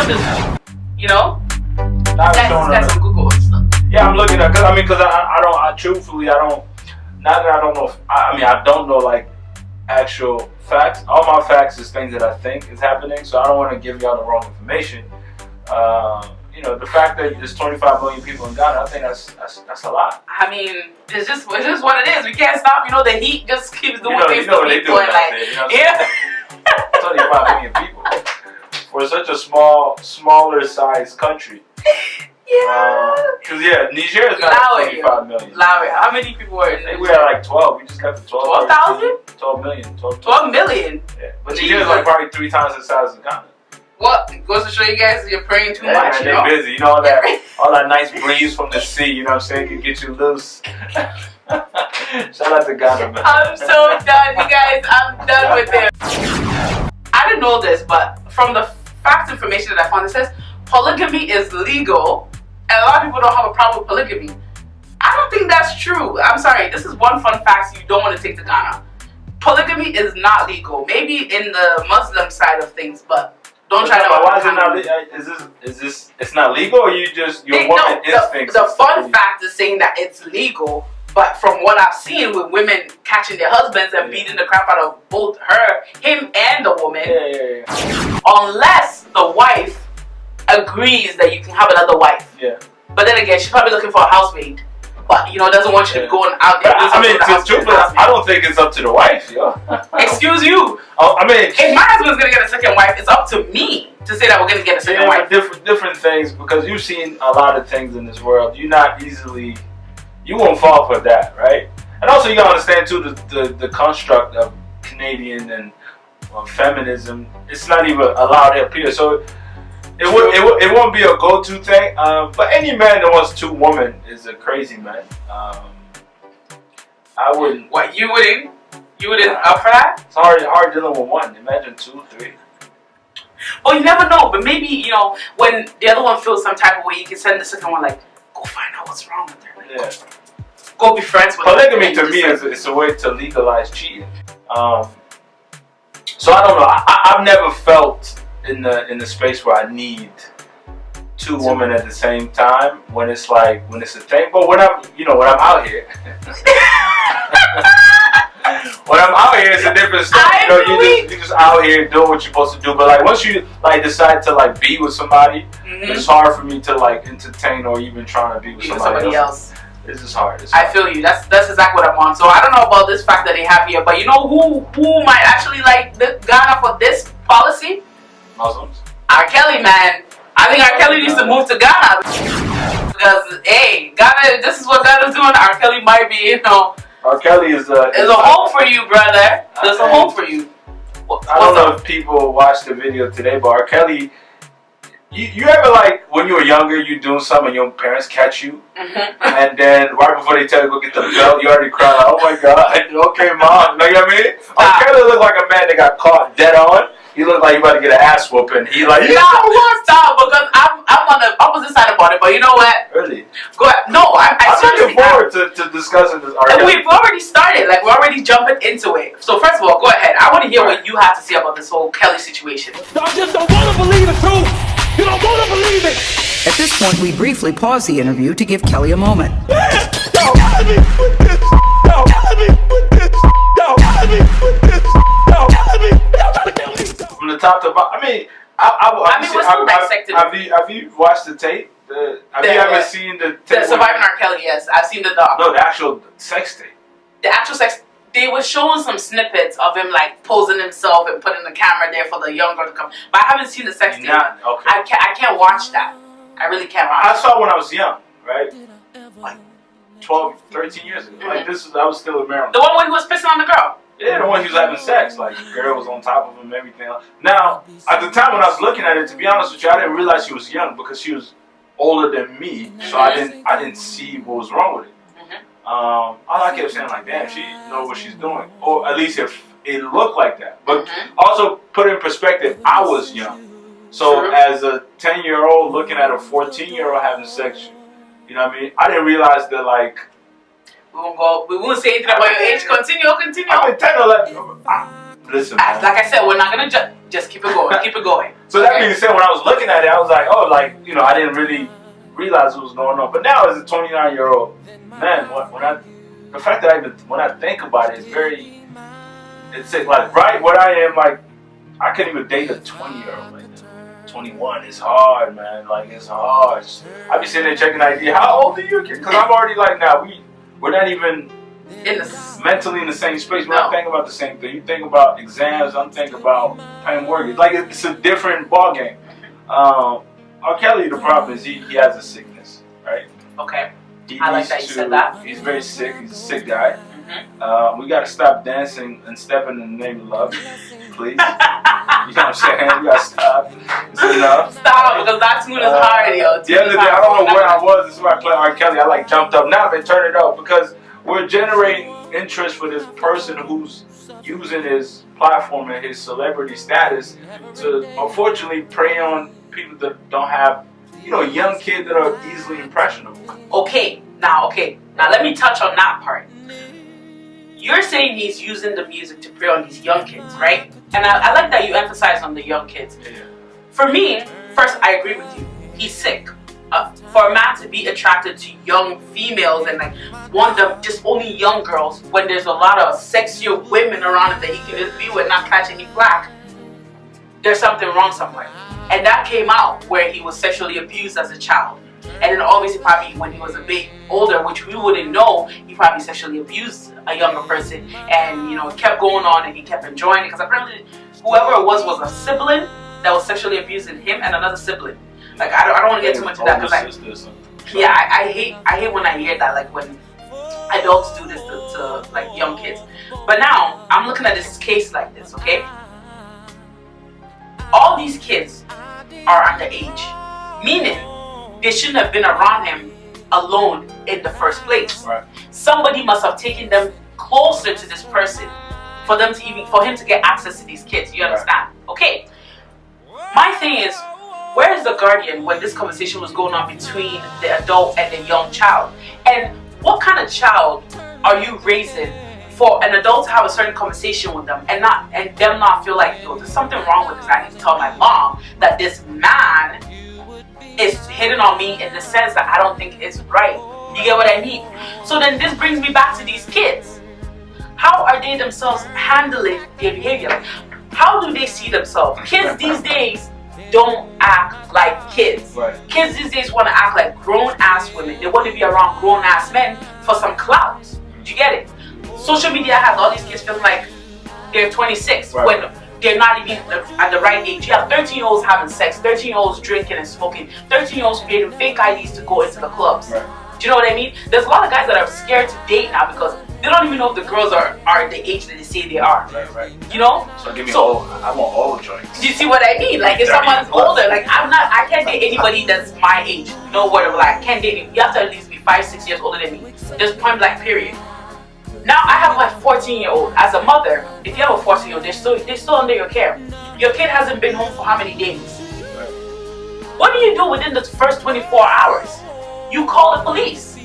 one is, you know? That's some Google stuff. Yeah, I'm looking at, because I truthfully, I don't, not that I don't know, I don't know like actual facts. All my facts is things that I think is happening, so I don't want to give y'all the wrong information. You know, the fact that there's 25 million people in Ghana, I think that's a lot. I mean, it's just what it is. We can't stop. You know, the heat just keeps doing things to what people. They do like, you know yeah. 25 million people for such a smaller sized country. Yeah. Because Niger is not 25 million. How many people were in Niger? We had like 12. We just got to 12. 12,000? 12 million. 12 million? Yeah. But Niger is like probably 3 times the size of Ghana. Well, it goes to show you guys you're praying too much. Man, they're busy. You know, all that nice breeze from the sea, you know what I'm saying, can get you loose. Shout out to Ghana, man. I'm so done, you guys. I'm done with it. I didn't know this, but from the fact information that I found, it says polygamy is legal. And a lot of people don't have a problem with polygamy. I don't think that's true. I'm sorry. This is one fun fact you don't want to take to Ghana. Polygamy is not legal. Maybe in the Muslim side of things, but don't try to. Why is it not legal? Is this? It's not legal, or your woman instincts? The fun fact is saying that it's legal, but from what I've seen with women catching their husbands and beating the crap out of both him and the woman, unless the wife agrees that you can have another wife. Yeah. But then again, she's probably looking for a housemaid. But, you know, doesn't want you to be going out there. I don't think it's up to the wife, yo. Excuse you. If my husband's going to get a second wife, it's up to me to say that we're going to get a second wife. Different things, because you've seen a lot of things in this world. You won't fall for that, right? And also you got to understand, too, the construct of Canadian and feminism. It's not even allowed up here. So it won't be a go-to thing, but any man that wants 2 women is a crazy man. I wouldn't. What, you wouldn't? You wouldn't up for that? It's hard dealing with 1. Imagine 2, 3. Well, you never know, but maybe, you know, when the other one feels some type of way, you can send the second one, like, go find out what's wrong with her. Like, go be friends with her. Polygamy to me is a way to legalize cheating. So I don't know. I've never felt in the space where I need 2 women at the same time when it's a thing. But when I'm out here, when I'm out here, it's a different story. You know, you just out here doing what you're supposed to do. But like once you decide to be with somebody, it's hard for me to entertain or even trying to be with somebody else. This is hard. I feel you. That's exactly what I'm on. So I don't know about this fact that they have here, but you know who might actually like Ghana for this policy? Muslims. R. Kelly, man. I think R. Kelly needs to move to Ghana because Ghana. This is what Ghana's doing. R. Kelly might be, you know. R. Kelly is a home for you, brother. There's a home for you. I don't know if people watched the video today, but R. Kelly. You ever when you were younger, you doing something and your parents catch you, and then right before they tell you to go get the belt, you already cry like, oh my god, okay mom, you know what I mean? R. Kelly looked like a man that got caught dead on. He looked like he about to get an ass whooping. He stop, because I'm on the opposite side about it, but you know what? Really? Go ahead. No, I'm looking forward to discussing this. And we've already started, we're already jumping into it. So first of all, go ahead. I want to hear what you have to say about this whole Kelly situation. I just don't want to believe it too. You don't want to believe it! At this point, we briefly pause the interview to give Kelly a moment. From the top to bottom, have you watched the tape? Have you ever seen the tape? The Surviving R. Kelly, yes. I've seen the doc. No, the actual sex tape. The actual sex. They were showing some snippets of him posing himself and putting the camera there for the young girl to come. But I haven't seen the sex tape. Okay. I can't watch that. I really can't watch I saw when I was young, right? 12, 13 years ago. I was still in Maryland. The one where he was pissing on the girl? Yeah, the one he was having sex. The girl was on top of him and everything else. Now, at the time when I was looking at it, to be honest with you, I didn't realize she was young because she was older than me. So I didn't see what was wrong with it. All I kept saying damn, she knows what she's doing, or at least if it looked like that. But also put in perspective, I was young, so as a 10-year-old looking at a 14-year-old having sex, you know what I mean? I didn't realize that we won't say anything about your age. Continue. I mean, 10 or 11. Listen, man. Like I said, we're not gonna judge. Just keep it going, keep it going. So that being said, when I was looking at it, I was like, oh, like, you know, I didn't really realize what was going on. But now as a 29-year-old man, the fact that when I think about it, it's like right what I am, like, I couldn't even date a 20-year-old like that. 21 is hard, man. Like, it's hard. I be sitting there checking ID. How old are you? Because I'm already like, now we're not even mentally in the same space. We're not thinking about the same thing. You think about exams. I'm thinking about paying mortgage. Like, it's a different ball game. R. Kelly, the problem is he has a sickness, right? Okay. I like that you said that. He's very sick. He's a sick guy. We got to stop dancing and stepping in the name of love, please. You know what I'm saying? We got to stop. It's enough. Stop, because that tune is hard, yo. The other day, I don't know where I was. This is why I played R. Kelly. I like jumped up. Now they turn it up because we're generating interest for this person who's using his platform and his celebrity status to, unfortunately, prey on people that don't have, you know, young kids that are easily impressionable. Okay, now let me touch on that part. You're saying he's using the music to prey on these young kids, right? And I like that you emphasize on the young kids. Yeah. For me, first, I agree with you. He's sick. For a man to be attracted to young females and like want them just only young girls when there's a lot of sexier women around him that he can just be with, not catch any flack, there's something wrong somewhere. And that came out where he was sexually abused as a child. And then obviously probably when he was a bit older, which we wouldn't know, he probably sexually abused a younger person. And, you know, it kept going on and he kept enjoying it. Because apparently whoever it was a sibling that was sexually abusing him and another sibling. Like, I don't want to get too much into that because I hate when I hear that, like when adults do this to like young kids. But now I'm looking at this case like this, okay? All these kids are underage, meaning they shouldn't have been around him alone in the first place. Right. Somebody must have taken them closer to this person for him to get access to these kids. You understand? Right. Okay. My thing is, where is the guardian when this conversation was going on between the adult and the young child? And what kind of child are you raising for an adult to have a certain conversation with them and them not feel like, yo, there's something wrong with this. I need to tell my mom that this man is hitting on me in the sense that I don't think it's right. You get what I mean? So then this brings me back to these kids. How are they themselves handling their behavior? Like, how do they see themselves? Kids these days don't act like kids. Right. Kids these days want to act like grown-ass women. They want to be around grown-ass men for some clout. Do you get it? Social media has all these kids feeling like they're 26 when they're not even at the right age. You have 13-year-olds having sex, 13-year-olds drinking and smoking, 13-year-olds creating fake IDs to go into the clubs. Right. Do you know what I mean? There's a lot of guys that are scared to date now because they don't even know if the girls are the age that they say they are. Right. You know? So give me I want old joints. Do you see what I mean? Like if someone's older, like I can't date anybody that's my age. No word of lie. I can't date you have to at least be 5-6 years older than me. Just point blank period. Now I have my 14-year-old. As a mother, if you have a 14-year-old, they're still under your care. Your kid hasn't been home for how many days? What do you do within the first 24 hours? You call the police.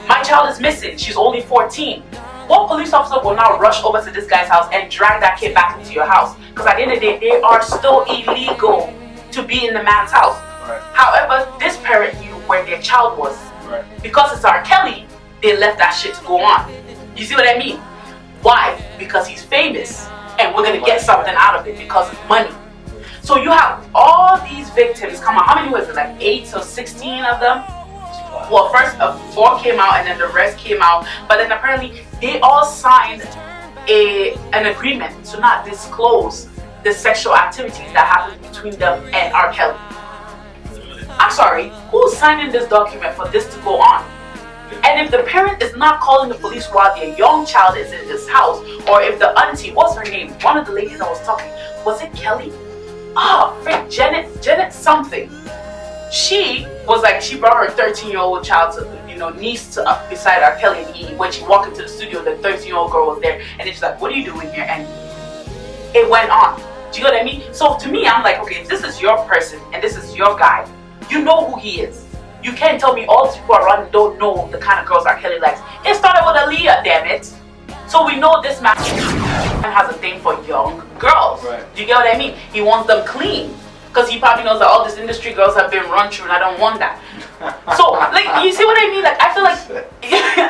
My child is missing. She's only 14. What police officer will now rush over to this guy's house and drag that kid back into your house? Because at the end of the day, they are still illegal to be in the man's house. Right. However, this parent knew where their child was. Right. Because it's R. Kelly, they left that shit to go on. You see what I mean? Why? Because he's famous and we're going to get something out of it because of money. So you have all these victims come out. How many was it? Like 8 or 16 of them? Well, first 4 came out and then the rest came out. But then apparently they all signed an agreement to not disclose the sexual activities that happened between them and R. Kelly. I'm sorry, who's signing this document for this to go on? And if the parent is not calling the police while their young child is in this house, or if the auntie, what's her name? One of the ladies that was talking, was it Kelly? Janet something. She was like, she brought her 13-year-old child to, niece to beside R. Kelly, and when she walked into the studio, the 13-year-old girl was there, and she's like, what are you doing here? And it went on. Do you know what I mean? So to me, I'm like, okay, if this is your person, and this is your guy, you know who he is. You can't tell me all these people around don't know the kind of girls R. Kelly likes. It started with Aaliyah, damn it. So we know this man. has a thing for young girls. Right. Do you get what I mean? He wants them clean. Because he probably knows that all these industry girls have been run through and I don't want that. So, like, you see what I mean? Like, I feel like,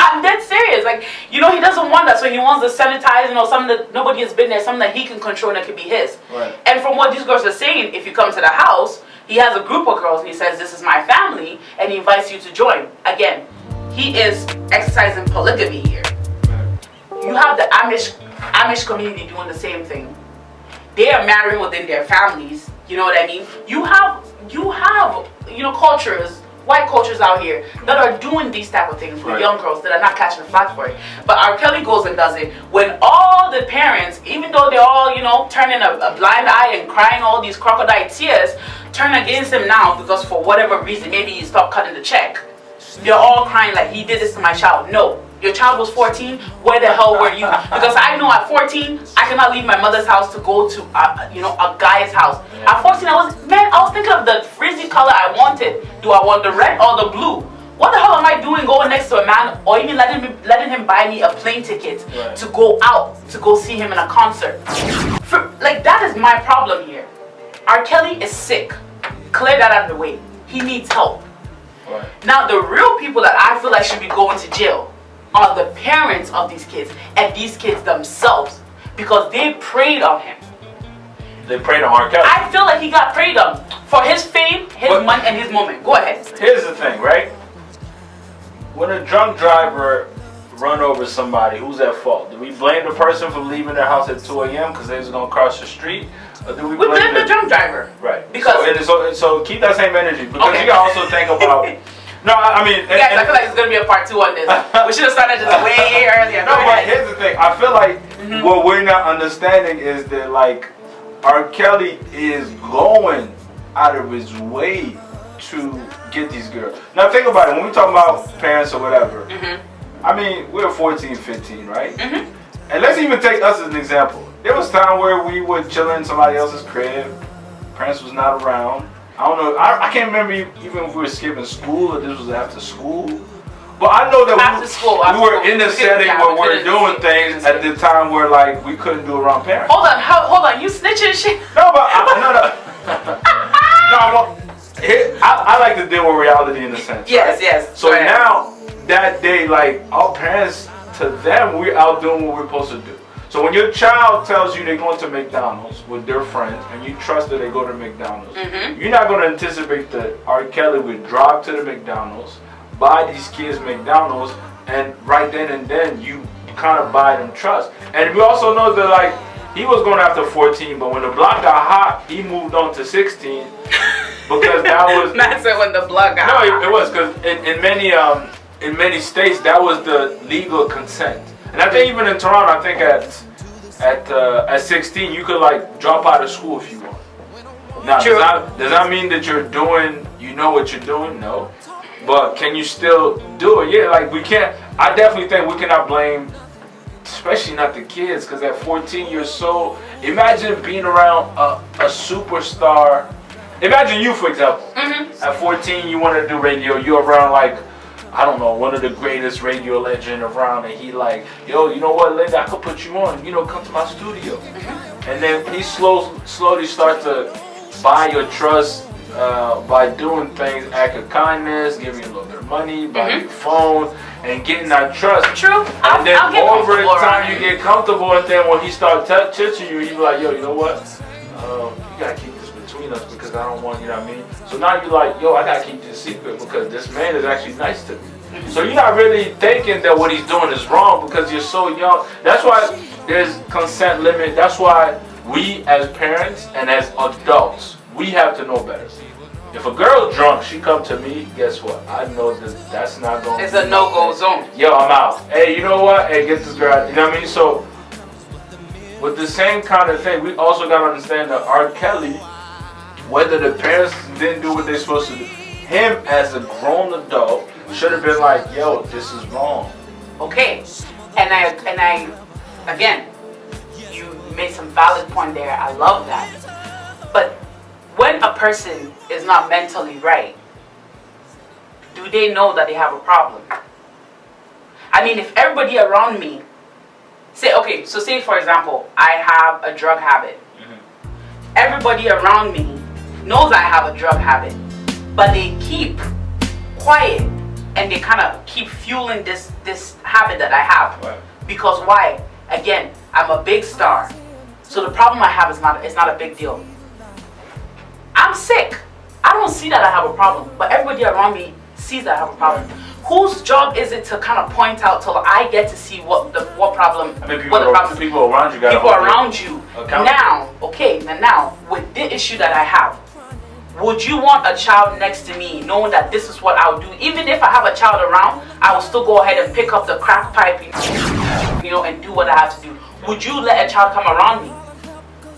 I'm dead serious. Like, you know, he doesn't want that. So he wants to sanitize, you know, something that nobody has been there, something that he can control and that can be his. Right. And from what these girls are saying, if you come to the house, he has a group of girls and he says, this is my family, and he invites you to join. Again, he is exercising polygamy here. You have the Amish community doing the same thing. They are marrying within their families. You know what I mean? You have, you know, cultures, white cultures out here that are doing these type of things with young girls that are not catching the flag for it. But R. Kelly goes and does it when all the parents, even though they're all, you know, turning a blind eye and crying all these crocodile tears, turn against him now because for whatever reason, maybe he stopped cutting the check. They're all crying like, he did this to my child. No. Your child was 14, where the hell were you? Because I know at 14, I cannot leave my mother's house to go to, you know, a guy's house. At 14, I was thinking of the frizzy color I wanted. Do I want the red or the blue? What the hell am I doing going next to a man or even letting him buy me a plane ticket to go out, to go see him in a concert? Like, that is my problem here. R. Kelly is sick. Clear that out of the way. He needs help. Now, the real people that I feel like should be going to jail are the parents of these kids and these kids themselves, because they preyed on him. They preyed on R. Kelly. I feel like he got preyed on for his fame, his money, and his moment. Go ahead. Here's the thing, right? When a drunk driver run over somebody, who's at fault? Do we blame the person for leaving their house at 2 a.m. because they was going to cross the street? Or do we blame the drunk driver? Right. Because so keep that same energy, because you can also think about... No, I mean... Guys, I feel like it's going to be a part 2 on this. We should have started this way earlier. No, but here's the thing. I feel like what we're not understanding is that, like, R. Kelly is going out of his way to get these girls. Now, think about it. When we talk about parents or whatever, I mean, we're 14, 15, right? And let's even take us as an example. There was time where we would chill in somebody else's crib. Parents was not around. I don't know. I can't remember even if we were skipping school or this was after school. But I know that we were in the setting where we were doing things at the time where, like, we couldn't do around parents. Hold on, you snitching shit? No, but I like to deal with reality in a sense. Yes, right? yes. So now that day, like, our parents, to them, we're out doing what we're supposed to do. So when your child tells you they're going to McDonald's with their friends and you trust that they go to McDonald's, you're not going to anticipate that R. Kelly would drive to the McDonald's, buy these kids McDonald's, and right then and then you kind of buy them trust. And we also know that, like, he was going after 14, but when the block got hot, he moved on to 16 because that was... Not so when the block got hot. No, it was, because in many states that was the legal consent. And I think even in Toronto, I think at 16 you could, like, drop out of school if you want. Now, does that mean that you know what you're doing? No. But can you still do it? Yeah, like, we can't. I definitely think we cannot blame, especially not the kids, because at 14 you're so. Imagine being around a superstar. Imagine you, for example. At 14 you want to do radio. You're around, like, I don't know, one of the greatest radio legend around, and he like, yo, you know what, Linda, I could put you on, you know, come to my studio. And then he slowly starts to buy your trust by doing things, act of kindness, giving you a little bit of money, buying your phone, and getting that trust. True. And then over time you get comfortable, and then when he starts touching you, you be like, yo, you know what, you gotta keep this between us because I don't want, you know what I mean? So now you're like, yo, I gotta keep this secret because this man is actually nice to me. So you're not really thinking that what he's doing is wrong because you're so young. That's why there's consent limit. That's why we as parents and as adults, we have to know better. If a girl's drunk, she come to me, guess what? I know that that's not going to be. It's a no-go zone. Yo, I'm out. Hey, you know what? Hey, get this girl out. You know what I mean? So with the same kind of thing, we also got to understand that R. Kelly, whether the parents didn't do what they're supposed to do, him as a grown adult should have been like, yo, this is wrong. Okay. And I again, you made some valid point there. I love that. But when a person is not mentally right, do they know that they have a problem? I mean, if everybody around me say for example, I have a drug habit. Everybody around me knows I have a drug habit, but they keep quiet and they kind of keep fueling this habit that I have. Right. Because why? Again, I'm a big star, so the problem I have is not a big deal. I'm sick. I don't see that I have a problem, but everybody around me sees that I have a problem. Right. Whose job is it to kind of point out till I get to see what problem? I mean, people around you. People around you. Now, okay, now with the issue that I have, would you want a child next to me knowing that this is what I'll do? Even if I have a child around, I will still go ahead and pick up the crack pipe, and do what I have to do. Would you let a child come around me?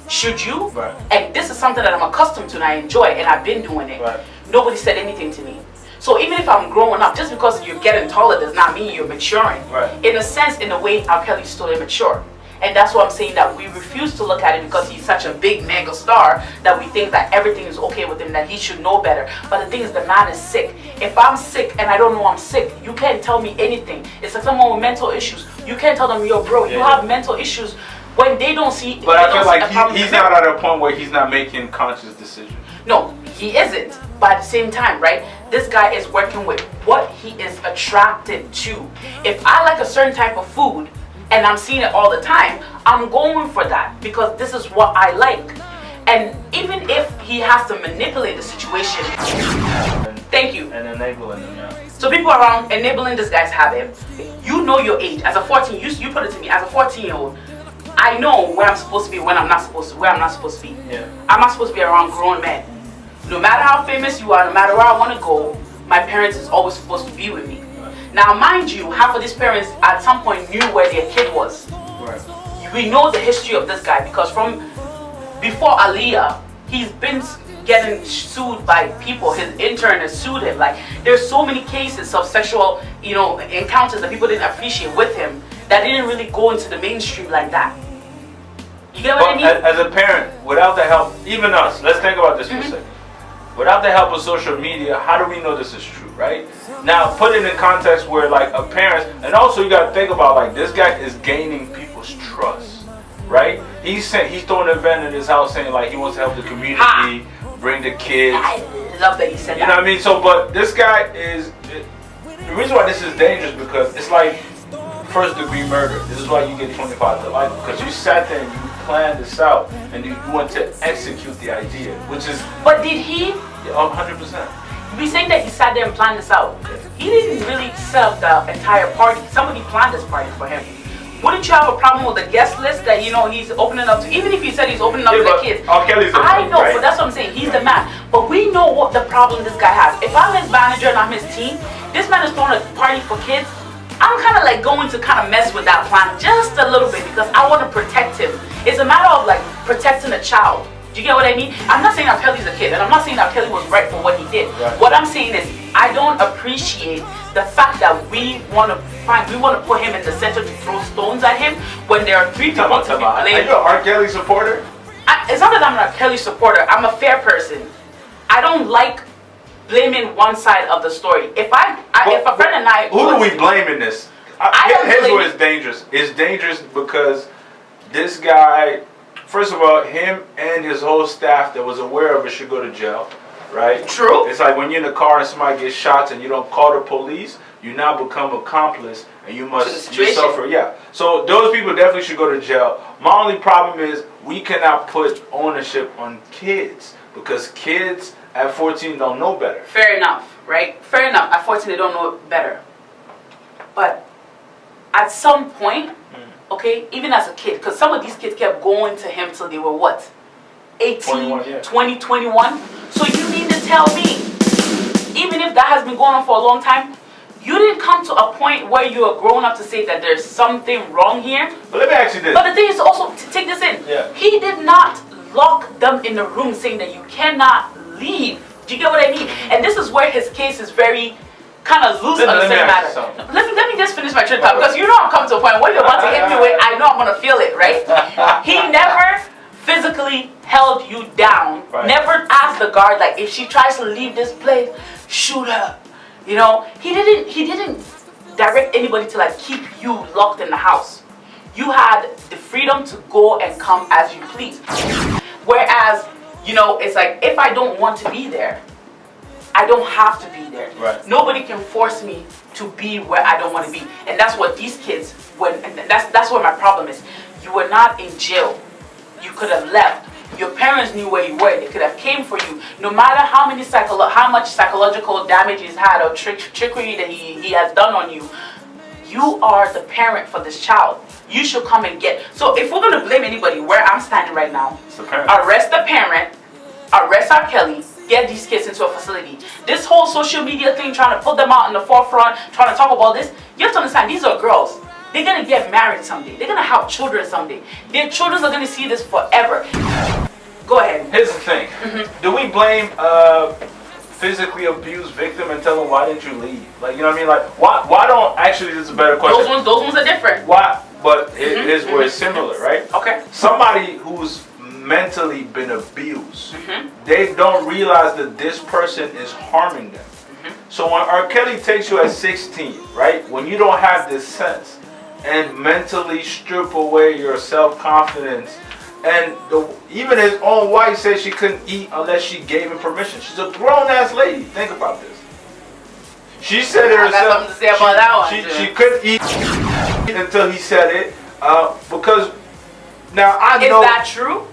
Should you? Right. And this is something that I'm accustomed to and I enjoy, and I've been doing it. Right. Nobody said anything to me. So even if I'm growing up, just because you're getting taller does not mean you're maturing. Right. In a sense, in a way, R. Kelly's still immature. And that's why I'm saying that we refuse to look at it because he's such a big mega star that we think that everything is okay with him, that he should know better. But the thing is, the man is sick. If I'm sick and I don't know I'm sick, you can't tell me anything. It's like someone with mental issues. You can't tell them, yo bro, you have mental issues when they don't see. But I feel like he's not at a point where he's not making conscious decisions. No, he isn't. But at the same time, right, this guy is working with what he is attracted to. If I like a certain type of food and I'm seeing it all the time, I'm going for that because this is what I like. And even if he has to manipulate the situation, thank you. And enabling him, yeah. So people around enabling this guy's habit. You know your age. As a 14, you put it to me, as a 14-year-old, I know where I'm supposed to be, where I'm not supposed to be. Yeah. I'm not supposed to be around grown men. No matter how famous you are, no matter where I want to go, my parents is always supposed to be with me. Now, mind you, half of these parents at some point knew where their kid was. Right. We know the history of this guy because from before Aaliyah, he's been getting sued by people. His intern has sued him. Like, there's so many cases of sexual, encounters that people didn't appreciate with him that didn't really go into the mainstream like that. You get what I mean? As a parent, without the help, even us, let's think about this for a second. Without the help of social media, how do we know this is true, right? Now, put it in context where, like, a parent, and also you got to think about, like, this guy is gaining people's trust, right? He's throwing an event in his house saying, like, he wants to help the community, bring the kids. I love that he said that. You know what I mean? So, but this guy is, the reason why this is dangerous because it's like first-degree murder. This is why you get 25 to life, because you sat there and you planned this out and you want to execute the idea, which is. But did he? 100%. We saying that he sat there and planned this out. He didn't really set up the entire party. Somebody planned this party for him. Wouldn't you have a problem with the guest list that he's opening up to? Even if he said he's opening up to the kids. R. Kelly's the I know, right? but that's what I'm saying. He's the man. But we know what the problem this guy has. If I'm his manager and I'm his team, this man is throwing a party for kids. I'm kind of like going to kind of mess with that plan just a little bit because I want to protect him. It's a matter of like protecting a child. Do you get what I mean? I'm not saying R. Kelly's a kid, and I'm not saying R. Kelly was right for what he did. Right. What I'm saying is I don't appreciate the fact that we want to put him in the center to throw stones at him when there are three people to be blamed. Are you an R. Kelly supporter? It's not that I'm an R. Kelly supporter. I'm a fair person. I don't like blaming one side of the story. If a friend and I... Who do we blame in this? Here's where it's dangerous. It's dangerous because this guy, first of all, him and his whole staff that was aware of it should go to jail, right? True. It's like when you're in a car and somebody gets shot and you don't call the police, you now become accomplice and you suffer. Yeah. So those people definitely should go to jail. My only problem is we cannot put ownership on kids because kids at 14 don't know better. Fair enough, right? Fair enough. At 14 they don't know better. But at some point, okay, even as a kid, because some of these kids kept going to him till they were what? 18, 20, 21. So you mean to tell me, even if that has been going on for a long time, you didn't come to a point where you are grown up to say that there's something wrong here? But let me ask you this. But the thing is also, to take this in, he did not lock them in the room saying that you cannot leave. Do you get what I mean? And this is where his case is very kind of loose on the same matter. Let me just finish my trip out because you know I'm coming to a point where you're about to hit me with, I know I'm going to feel it, right? He never physically held you down, never asked the guard, like, if she tries to leave this place, shoot her. You know, he didn't direct anybody to like keep you locked in the house. you had the freedom to go and come as you please. Whereas, you know, it's like, if I don't want to be there, I don't have to be there. Right. Nobody can force me to be where I don't want to be. And that's what these kids, that's where my problem is. You were not in jail. You could have left. Your parents knew where you were. They could have came for you. No matter how much psychological damage he's had or trickery that he has done on you, you are the parent for this child. You should come and get. So if we're going to blame anybody, where I'm standing right now, arrest the parent, arrest R. Kelly, get these kids into a facility. This whole social media thing, trying to put them out in the forefront, trying to talk about this, you have to understand, these are girls. They're going to get married someday. They're going to have children someday. Their children are going to see this forever. Go ahead. Here's the thing. Do we blame physically abused victim and tell them, why didn't you leave? Like, you know what I mean? Like, why don't, actually, this is a better question. Those ones are different. Why? But here's where it's similar, right? Okay. Somebody who's mentally been abused, they don't realize that this person is harming them. So when R. Kelly takes you at 16, right? When you don't have this sense and mentally strip away your self-confidence, and even his own wife said she couldn't eat unless she gave him permission. She's a grown-ass lady. Think about this. She said it herself. I got something to say about that one. She couldn't eat until he said it. Because now I know. Is that true?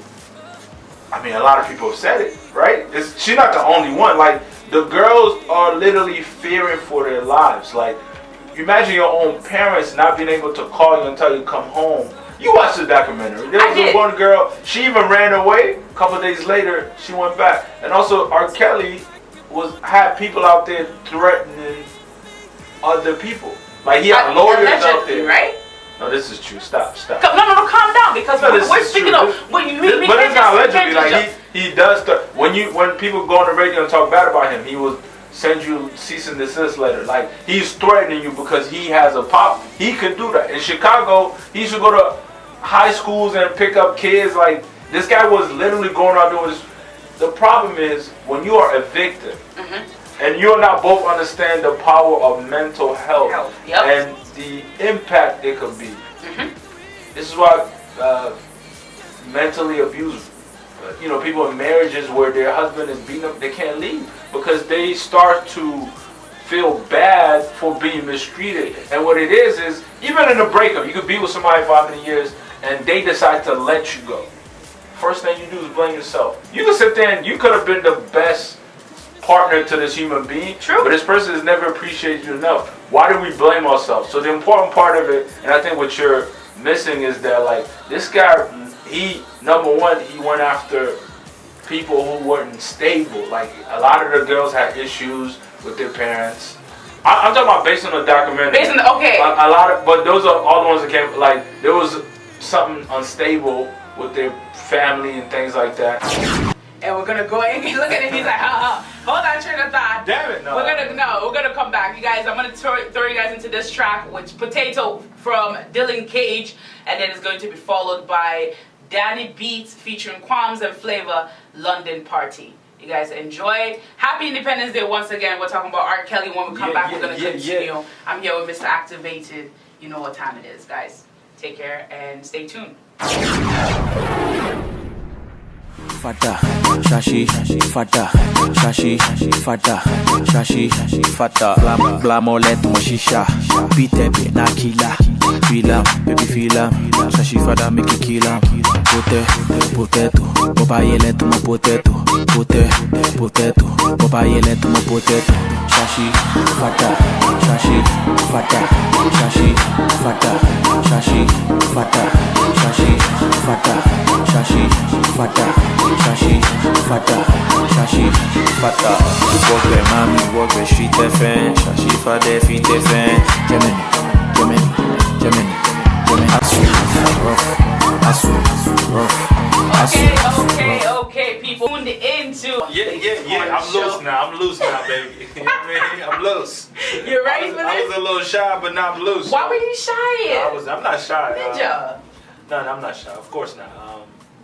I mean, a lot of people have said it, right? She's not the only one. Like, the girls are literally fearing for their lives. Like, imagine your own parents not being able to call you and tell you to come home. You watched the documentary. There was one girl, she even ran away. A couple of days later, she went back. And also, R. Kelly had people out there threatening other people. Like, he had lawyers out there. Right? No, this is true. Stop. No, calm down, because we're speaking of. But it's not allegedly. Like, he does stuff. When people go on the radio and talk bad about him, he will send you cease and desist letter. Like, he's threatening you because he has a pop. He could do that. In Chicago, he used to go to high schools and pick up kids. Like, this guy was literally going out doing this. The problem is, when you are a victim and you and not both understand the power of mental health and the impact it could be. This is why mentally abused, people in marriages where their husband is beating them, they can't leave because they start to feel bad for being mistreated. And what it is even in a breakup, you could be with somebody for how many years and they decide to let you go. First thing you do is blame yourself. You can sit there and you could have been the best partner to this human being, but this person has never appreciated you enough. Why do we blame ourselves? So the important part of it, and I think what you're missing, is that, like, this guy, number one, he went after people who weren't stable. Like, a lot of the girls had issues with their parents. I'm talking about based on the documentary. A lot of, but those are all the ones that came. Like, there was something unstable with their family and things like that. And we're gonna go in and look at it. He's like, hold on, train of thought. Damn it, no. We're gonna come back, you guys. I'm gonna throw you guys into this track, which Potato from Dylan Cage, and then it's going to be followed by Danny Beats featuring Qualms and Flavor, London Party. You guys enjoy. Happy Independence Day once again. We're talking about R. Kelly. When we come back, we're gonna continue. I'm here with Mr. Activated. You know what time it is, guys. Take care and stay tuned. Fata, shashi, fata, shashi, fata, shashi, fata. Glamolet moshisha, pite be nakila, filam, baby filam, shashi fata make it kilam. Potato, bobayele to my potato, potato, bobayele to my potato. Shashi, fata, shashi, fata, shashi, fata, shashi, fata, shashi, fata, shashi, fata. Shashi, fata, shashi, fata. Walk the mami, walk the street FM. Shashi, fata, feet FM. Gemini. Okay, people. Tuned into. Yeah. I'm loose now, baby. I'm loose. You ready for this? I was a little shy, but now I'm loose. Why were you shy? I'm not shy. Ninja. No, I'm not shy. Of course not.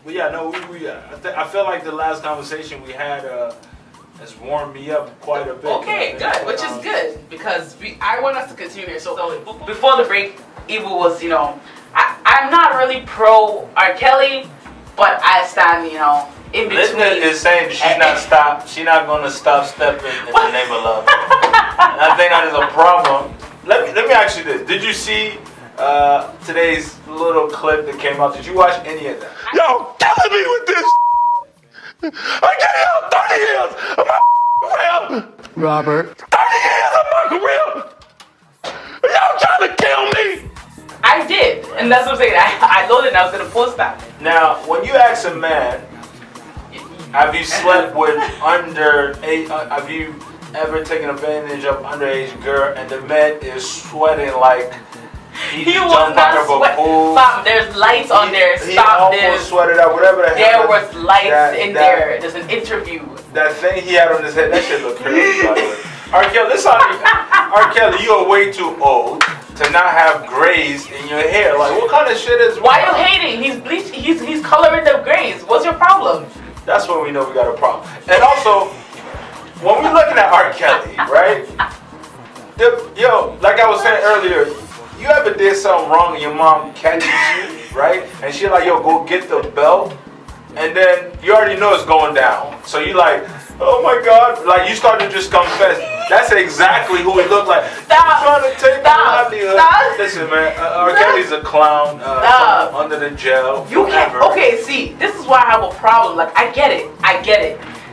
But yeah, no, I feel like the last conversation we had has warmed me up quite a bit. Okay, good, which is good because I want us to continue here. So before the break, Ibou was, I I'm not really pro R. Kelly, but I stand, you know, in between. Listener is saying she's not gonna stop stepping in the name of love. And I think that is a problem. Let me ask you this. Did you see today's little clip that came out? Did you watch any of that? Y'all killing me with this. I gave y'all 30 years of my career. Robert. 30 years of my career. Y'all trying to kill me. I did, and that's what I'm saying. I loaded and I was gonna post that. Now, when you ask a man, have you slept with have you ever taken advantage of underage girl, and the man is sweating like he was jumped not out of a sweating. pool. Stop, there's lights on there. He Stop almost this. sweated out, whatever the There hell. was lights in there. There's an interview. That thing he had on his head, that shit looked crazy, by the way. R. Kelly, this R. Kelly, you are way too old to not have grays in your hair. Like, what kind of shit is? Why are you hating? He's bleaching. He's coloring the grays. What's your problem? That's when we know we got a problem. And also, when we're looking at R. Kelly, right? Yo, like I was saying earlier, you ever did something wrong and your mom catches you, right? And she like, yo, go get the belt. And then you already know it's going down. So you like, oh my God. Like you start to just confess. That's exactly who he looked like. Stop. Trying to take my livelihood. Stop. Listen, man, R. Kelly's a clown under the jail. You can't. Okay, see, this is why I have a problem. Like, I get it.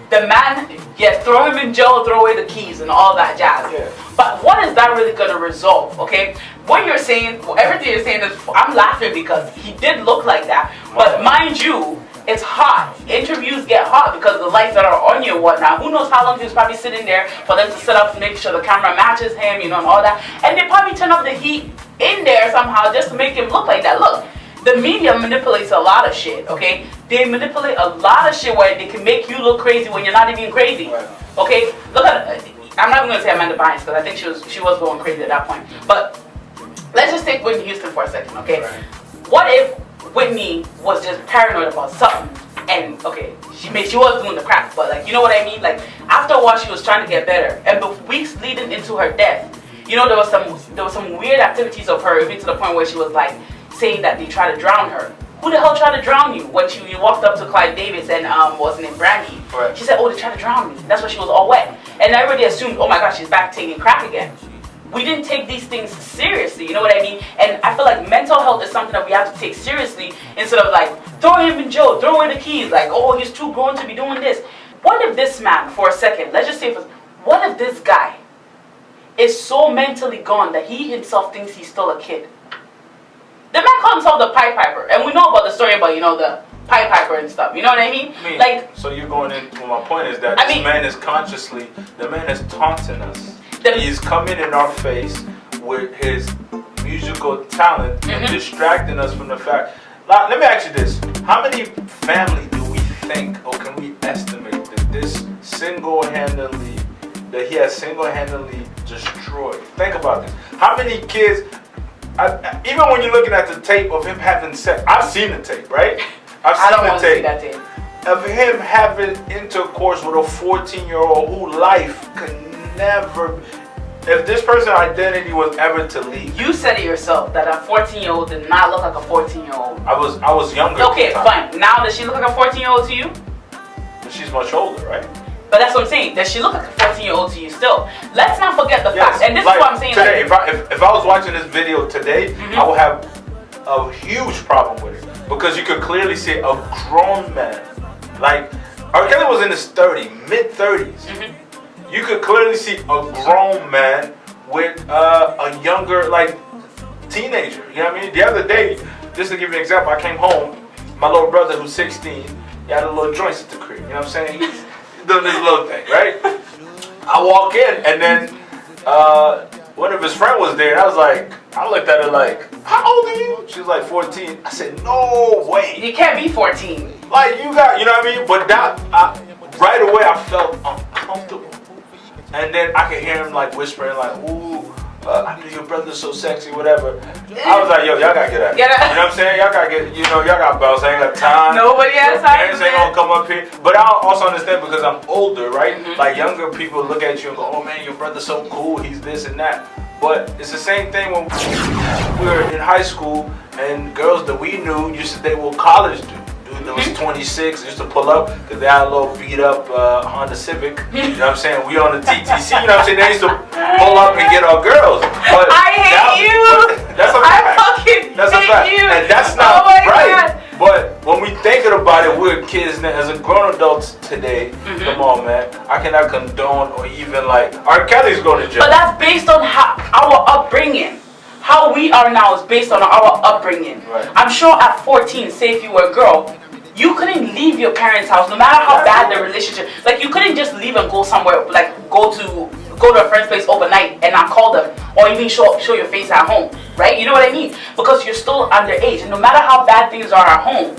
The man, yes, throw him in jail, throw away the keys and all that jazz. Yeah. But what is that really going to resolve, okay? What you're saying, everything you're saying is, I'm laughing because he did look like that. But mind you, it's hot. Interviews get hot because the lights that are on you and whatnot. Who knows how long he was probably sitting there for them to set up to make sure the camera matches him, you know, and all that. And they probably turn up the heat in there somehow just to make him look like that. Look, the media manipulates a lot of shit, okay? They manipulate a lot of shit where they can make you look crazy when you're not even crazy, okay? Look at, I'm not even going to say Amanda Bynes because I think she was going crazy at that point. But let's just take Whitney Houston for a second, okay? What if Whitney was just paranoid about something, and okay, she was doing the crack, but like, you know what I mean? Like, after a while she was trying to get better, and the weeks leading into her death, you know, there was some weird activities of her, even to the point where she was like saying that they tried to drown her. Who the hell tried to drown you? When you walked up to Clive Davis and what's her name, Brandy, she said, oh, they tried to drown me. That's why she was all wet, and everybody assumed, oh my gosh, she's back taking crack again. We didn't take these things seriously, you know what I mean? And I feel like mental health is something that we have to take seriously instead of like, throw him in jail, throw away the keys, like, oh, he's too grown to be doing this. What if this man, for a second, let's just say, what if this guy is so mentally gone that he himself thinks he's still a kid? The man calls himself the Pied Piper, and we know about the story about, you know, the Pied Piper and stuff, you know what I mean? Like, so you're going into, my point is that this man is consciously, the man is taunting us. He's coming in our face with his musical talent and distracting us from the fact. Now, let me ask you this. How many family do we think, or can we estimate that he has single-handedly destroyed? Think about this. How many kids, even when you're looking at the tape of him having sex, I've seen the tape, right? I've seen the tape. I don't want to see that tape. Of him having intercourse with a 14-year-old who life could never, if this person's identity was ever to leave. You said it yourself that a 14-year-old did not look like a 14-year-old. I was younger. Okay, fine. Now does she look like a 14-year-old to you? But she's much older, right? But that's what I'm saying. Does she look like a 14-year-old to you still? Let's not forget the fact. And this is what I'm saying. Today, like, if I was watching this video today, I would have a huge problem with it because you could clearly see a grown man. Like, R. Kelly was in his mid-30s. You could clearly see a grown man with a younger, like, teenager. You know what I mean? The other day, just to give you an example, I came home. My little brother, who's 16, he had a little joints at the crib. You know what I'm saying? He's doing this little thing, right? I walk in, and then one of his friends was there. And I was like, I looked at her like, how old are you? She was like 14. I said, no way. You can't be 14. Like, you got, you know what I mean? But that, right away, I felt uncomfortable. And then I could hear him like whispering like, ooh, I know your brother's so sexy, whatever. I was like, yo, y'all gotta get out. Get out. You know what I'm saying? Y'all gotta get, y'all got bounce. I ain't got time. Nobody has time. Parents ain't gonna come up here. But I also understand because I'm older, right? Like younger people look at you and go, oh man, your brother's so cool. He's this and that. But it's the same thing when we were in high school and girls that we knew used to date what college dude that was 26 used to pull up because they had a little beat up Honda Civic. You know what I'm saying? We on the TTC. You know what I'm saying? They used to pull up and get our girls. But I hate you. That's a I fact. fucking That's a hate fact. you. And that's not Oh my right. God. But when we thinking about it, we're kids now. As a grown adults today, come on, man. I cannot condone or even like R. Kelly's going to jail. But that's based on our upbringing. How we are now is based on our upbringing. Right. I'm sure at 14, say if you were a girl, you couldn't leave your parents' house no matter how bad the relationship. Like you couldn't just leave and go somewhere, like go to a friend's place overnight and not call them, or even show your face at home, right? You know what I mean? Because you're still underage, and no matter how bad things are at home,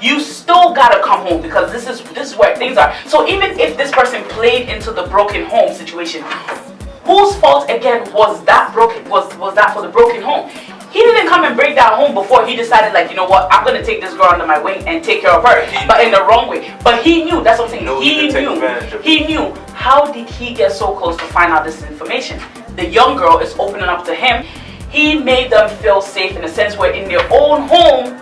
you still gotta come home because this is where things are. So even if this person played into the broken home situation, whose fault again was that was that for the broken home? He didn't come and break that home before he decided, like, you know what, I'm gonna take this girl under my wing and take care of her, but in the wrong way. But he knew, that's what I'm saying. He knew. How did he get so close to find out this information? The young girl is opening up to him. He made them feel safe in a sense where in their own home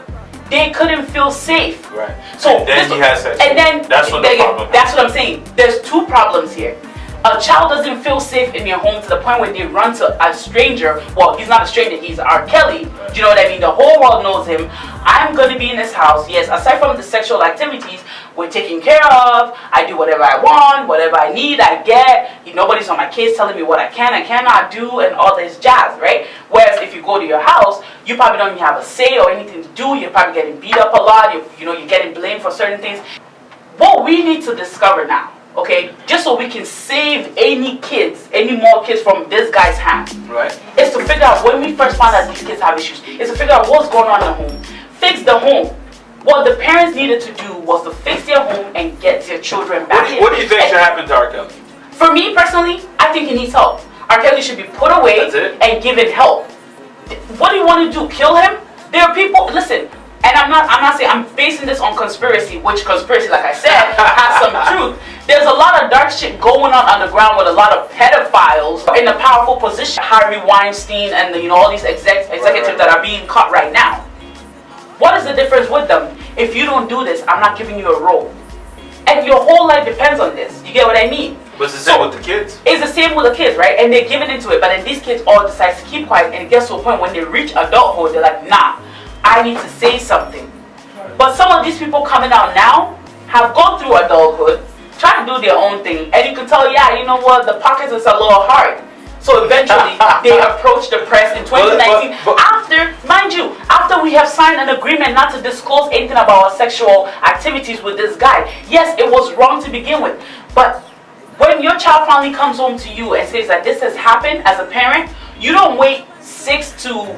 they couldn't feel safe. Right. So and then he has sex. And then that's what the problem. That's what I'm saying. There's two problems here. A child doesn't feel safe in their home to the point where they run to a stranger. Well, he's not a stranger, he's R. Kelly. Do you know what I mean? The whole world knows him. I'm going to be in this house. Yes, aside from the sexual activities, we're taken care of. I do whatever I want, whatever I need, I get. Nobody's on my case telling me what I can and cannot do and all this jazz, right? Whereas if you go to your house, you probably don't even have a say or anything to do. You're probably getting beat up a lot. You're getting blamed for certain things. What we need to discover now, okay, just so we can save any more kids from this guy's hands, right, is to figure out, when we first find out these kids have issues, is to figure out what's going on in the home. Fix the home. What the parents needed to do was to fix their home and get their children back. What do you think should happen to R. Kelly? For me personally, I think he needs help. R. Kelly should be put away and given help. What do you want to do? Kill him? There are people, listen, and I'm not saying, I'm basing this on conspiracy, which conspiracy, like I said, has some truth. There's a lot of dark shit going on underground with a lot of pedophiles in a powerful position. Harvey Weinstein and all these executives that are being caught right now. What is the difference with them? If you don't do this, I'm not giving you a role. And your whole life depends on this. You get what I mean? But it's the same with the kids. It's the same with the kids, right? And they're giving into it. But then these kids all decide to keep quiet, and it gets to a point when they reach adulthood, they're like, nah, I need to say something. But some of these people coming out now have gone through adulthood, try to do their own thing, and you can tell, yeah, you know what, the pockets is a little hard. So eventually, they approach the press in 2019, after we have signed an agreement not to disclose anything about our sexual activities with this guy. Yes, it was wrong to begin with, but when your child finally comes home to you and says that this has happened as a parent, you don't wait 6 to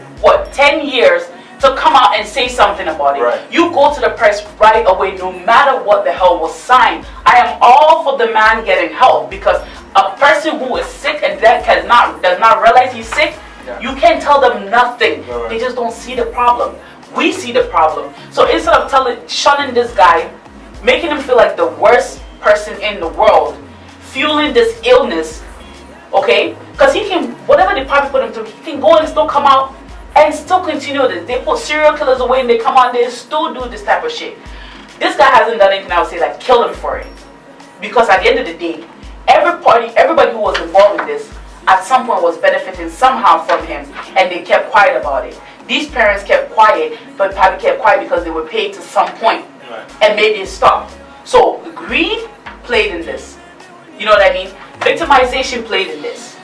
10 years to come out and say something about it. Right. You go to the press right away, no matter what the hell was signed. I am all for the man getting help, because a person who is sick and that does not realize he's sick, you can't tell them nothing. Right. They just don't see the problem. We see the problem. So instead of shunning this guy, making him feel like the worst person in the world, fueling this illness, okay? Because he can, whatever they probably put him through, he can go and still come out and still continue this. They put serial killers away and they come out, they still do this type of shit. This guy hasn't done anything I would say like kill him for it. Because at the end of the day, everybody who was involved in this at some point was benefiting somehow from him, and they kept quiet about it. These parents kept quiet, but probably kept quiet because they were paid to some point, and maybe it stopped. So greed played in this. You know what I mean? Victimization played in this.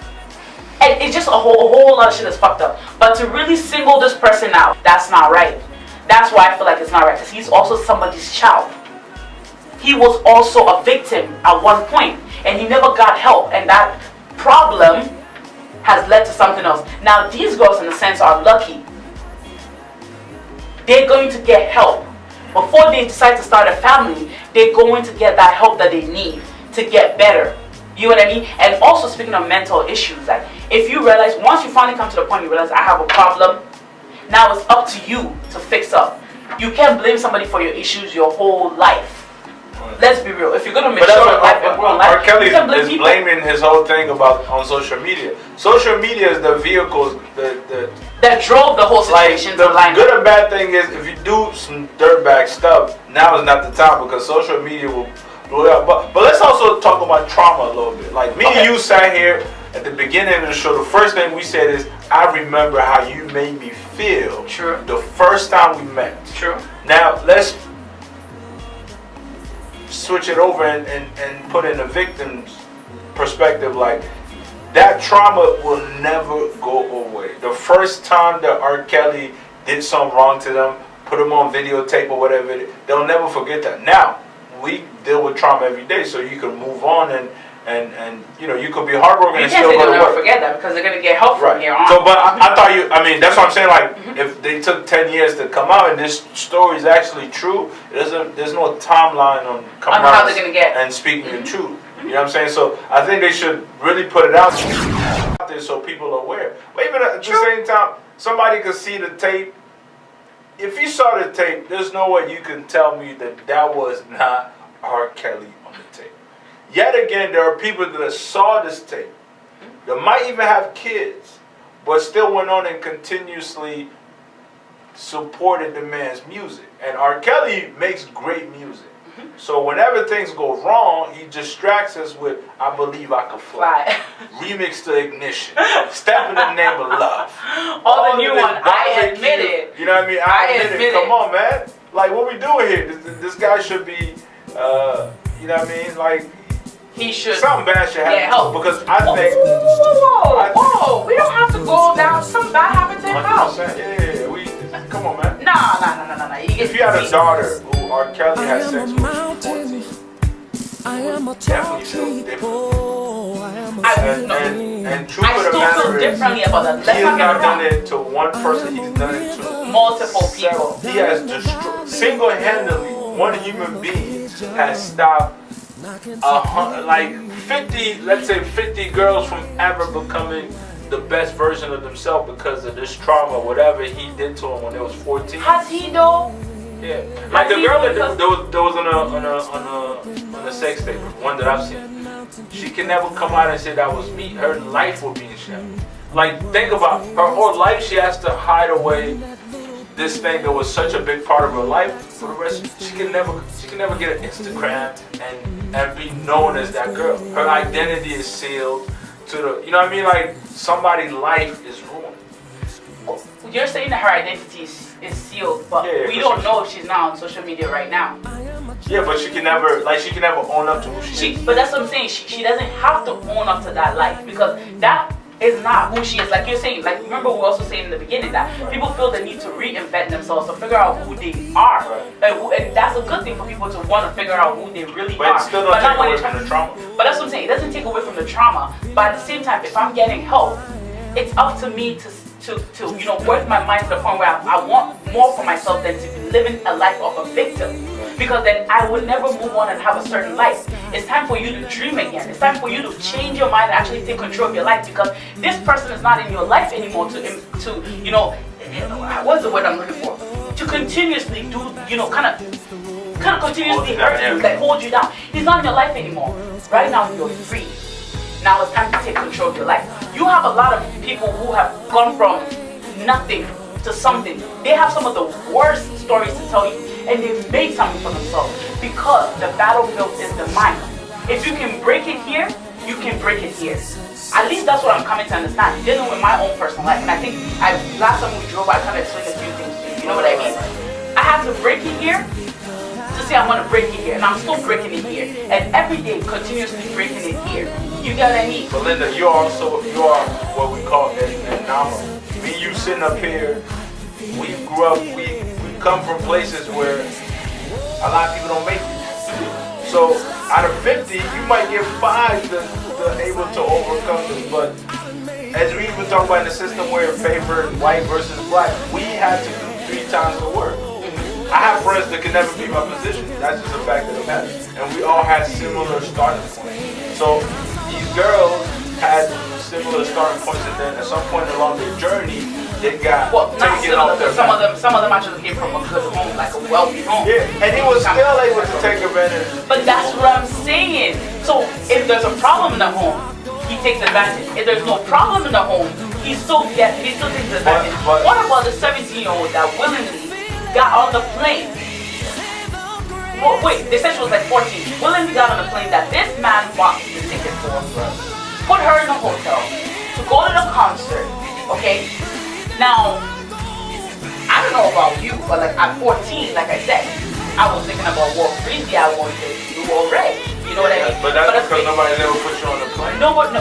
And it's just a whole lot of shit that's fucked up. But to really single this person out, that's not right. That's why I feel like it's not right, because he's also somebody's child. He was also a victim at one point, and he never got help, and that problem has led to something else. Now these girls in a sense are lucky. They're going to get help. Before they decide to start a family, they're going to get that help that they need to get better. You know what I mean? And also speaking of mental issues, like if you realize, once you finally come to the point you realize I have a problem, now it's up to you to fix up. You can't blame somebody for your issues your whole life. Let's be real. If you're gonna mature in life and grow in life, R. Kelly is people. blaming his whole thing about on social media. Social media is the vehicles that drove the whole situation. The good and bad thing is, if you do some dirtbag stuff, now is not the time because social media will blow it up. But let's also talk about trauma a little bit. Like me and you sat here at the beginning of the show. The first thing we said is, I remember how you made me feel. True. The first time we met. True. Now let's switch it over and put in the victim's perspective. Like, that trauma will never go away. The first time that R. Kelly did something wrong to them, put them on videotape or whatever, they'll never forget that. Now, we deal with trauma every day, so you can move on and you know, you could be heartbroken and still go to work. You can't say they'll never forget that because they're going to get help from here on. So, but I thought you, I mean, that's what I'm saying, like, if they took 10 years to come out and this story is actually true, there's no timeline on coming out how they're going to get and speaking the truth. You know what I'm saying? So, I think they should really put it out there so people are aware. But even at the same time, somebody could see the tape. If you saw the tape, there's no way you can tell me that that was not R. Kelly on the tape. Yet again, there are people that saw this tape, that might even have kids, but still went on and continuously supported the man's music. And R. Kelly makes great music. So whenever things go wrong, he distracts us with, I Believe I Could Fly. Remix to Ignition. Step in the Name of Love. All the new one, I admit it. You know what I mean? I admit it. Come on, man. Like, what we doing here? This guy should be, you know what I mean? Like, he should. Something bad should happen. Yeah, help. Because I think. Whoa. We don't have to go down. Something bad happened to him. Yeah. Come on, man. Nah. If you had a daughter who R. Kelly had sex with, definitely feel different. And truth I of the still matter feel differently about that. He has not done it to one person. He's done it to multiple people. He has destroyed, single-handedly, one human being has stopped 50 girls from ever becoming the best version of themselves because of this trauma, whatever he did to them when they was 14. Has he though? Yeah, like the girl that was on a sex tape, one that I've seen. She can never come out and say that was me. Her life will be in shambles. Like, think about her whole life. She has to hide away this thing that was such a big part of her life. For the rest, she can never get an Instagram and be known as that girl. Her identity is sealed to the, you know what I mean? Like, somebody's life is ruined. You're saying that her identity is sealed, but we don't know if she's not on social media right now. Yeah, but she can never own up to who she is. But that's what I'm saying. She doesn't have to own up to that life because that is not who she is. Like you're saying, like remember we were also saying in the beginning that people feel the need to reinvent themselves to figure out who they are, and that's a good thing for people to want to figure out who they really are. But it still don't take away from the trauma. But that's what I'm saying. It doesn't take away from the trauma. But at the same time, if I'm getting help, it's up to me to you know, work my mind to the point where I want more for myself than to be living a life of a victim. Because then I would never move on and have a certain life. It's time for you to dream again. It's time for you to change your mind and actually take control of your life, because this person is not in your life anymore to you know, what's the word I'm looking for? To continuously do, you know, kind of continuously hurt you, like hold you down. He's not in your life anymore. Right now you're free. Now it's time to take control of your life. You have a lot of people who have gone from nothing to something. They have some of the worst stories to tell you, and they've made something for themselves because the battlefield is the mind. If you can break it here, you can break it here. At least that's what I'm coming to understand, dealing with my own personal life. And I think last time we drove, I kind of explained a few things to you. You know what I mean? I had to break it here to say I'm going to break it here, and I'm still breaking it here. And every day, continuously breaking it here. You get what I mean? Belinda, you are what we call an anomaly. Me and you sitting up here, we grew up, we come from places where a lot of people don't make it. So out of 50, you might get 5 that able to overcome this. But as we were talking about in the system where favored white versus black, we had to do 3 times the work. I have friends that can never be my position. That's just a fact of the matter. And we all had similar starting points. So girls had similar starting points, and then at some point along their journey, they got not taken off their some of them actually came from a good home, like a wealthy home. Yeah, and he was still able to take advantage. But that's what I'm saying. So if there's a problem in the home, he takes advantage. If there's no problem in the home, he still takes advantage. What about the 17-year-old that willingly got on the plane? Well, wait, they said she was like 14. Willingly got on the plane that this man bought the ticket for. Put her in a hotel to go to the concert. Okay? Now, I don't know about you, but like at 14, like I said, I was thinking about what freezy I wanted to do already. You know what I mean? But that's because nobody ever put you on the plane. No, none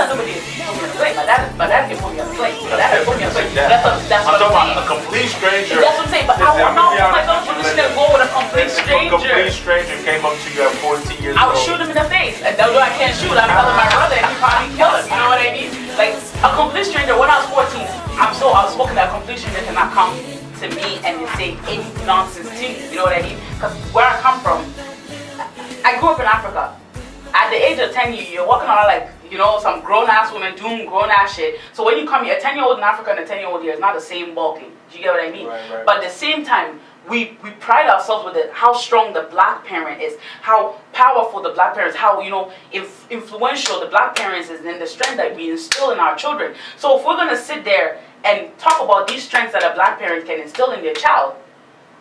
of nobody put me on the plane. My dad can put me on the plane. My dad put me on the plane. That's what I'm I'm talking saying. about a complete stranger. That's what I'm saying. But I would not put myself in a position to go with a complete If a stranger. complete stranger came up to you at 14 years old, I would shoot him in the face. And although I can't shoot, I'm telling my brother and he probably kill him. You know what I mean? Like a complete stranger. When I was 14, I'm so outspoken that a complete stranger cannot come to me and say any nonsense to you. You know what I mean? Because where I come from, I grew up in Africa. At the age of 10, you're walking around like, you know, some grown-ass women doing grown-ass shit. So when you come here, a 10-year-old in Africa and a 10-year-old here is not the same ballgame. Do you get what I mean? Right. But at the same time, we pride ourselves with it, how strong the black parent is, how powerful the black parents, how, you know, influential the black parents is, and the strength that we instill in our children. So if we're going to sit there and talk about these strengths that a black parent can instill in their child,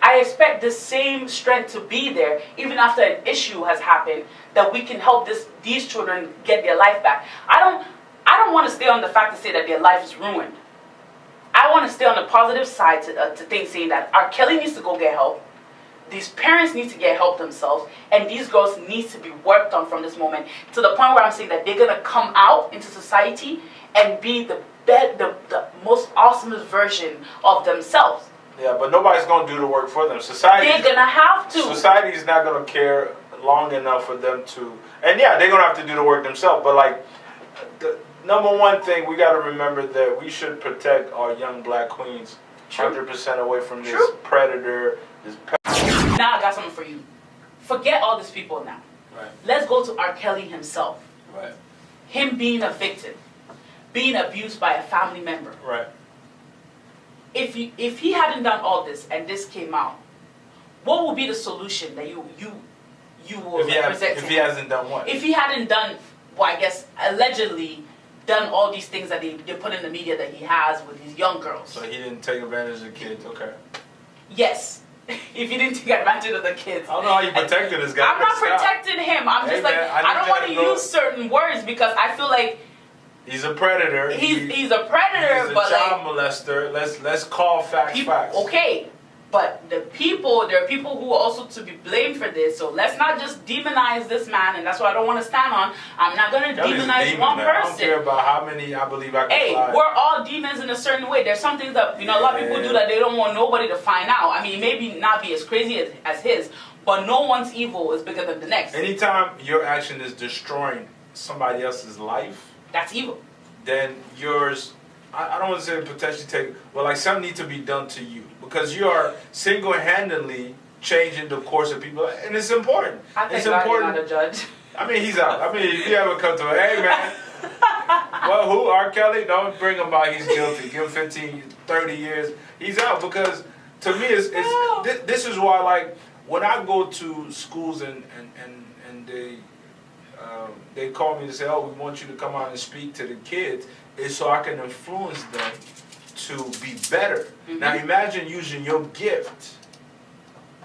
I expect the same strength to be there even after an issue has happened, that we can help these children get their life back. I don't want to stay on the fact to say that their life is ruined. I want to stay on the positive side to things, saying that R. Kelly needs to go get help. These parents need to get help themselves, and these girls need to be worked on from this moment to the point where I'm saying that they're gonna come out into society and be the most awesomest version of themselves. Yeah, but nobody's gonna do the work for them. Society. They're gonna have to. Society is not gonna care long enough for them to. And yeah, they're gonna have to do the work themselves. But like, the number one thing we gotta remember that we should protect our young black queens 100% away from this predator. Now I got something for you. Forget all these people now. Right. Let's go to R. Kelly himself. Right. Him being a victim, being abused by a family member. Right. If he hadn't done all this and this came out, what would be the solution that you will represent? If he hasn't done what? If he hadn't done, well, I guess allegedly done all these things that they put in the media that he has with these young girls. So he didn't take advantage of the kids. Okay. Yes. If he didn't take advantage of the kids. I don't know how you protected this guy. I'm not protecting him. I'm just like, I don't want to use certain words because I feel like he's a predator. He's a predator, he's a but child like, molester. Let's call facts facts. Okay, but there are people who are also to be blamed for this. So let's not just demonize this man, and that's what I don't want to stand on. I'm not going to demonize one person. I don't care about how many I believe I can fly. We're all demons in a certain way. There's some things that, you know, a lot of people do that they don't want nobody to find out. I mean, maybe not be as crazy as his, but no one's evil is bigger than the next. Anytime your action is destroying somebody else's life, that's evil. Then yours, I don't want to say potentially take, but like something needs to be done to you because you are single-handedly changing the course of people, and it's important. I think it's important. Not a judge. I mean, he's out. I mean, if you ever come to it, hey man, well, who, R. Kelly? Don't bring him out. He's guilty. Give him 15, 30 years. He's out because to me, this is why, like, when I go to schools and they call me to say, oh, we want you to come out and speak to the kids, is so I can influence them to be better. Mm-hmm. Now imagine using your gift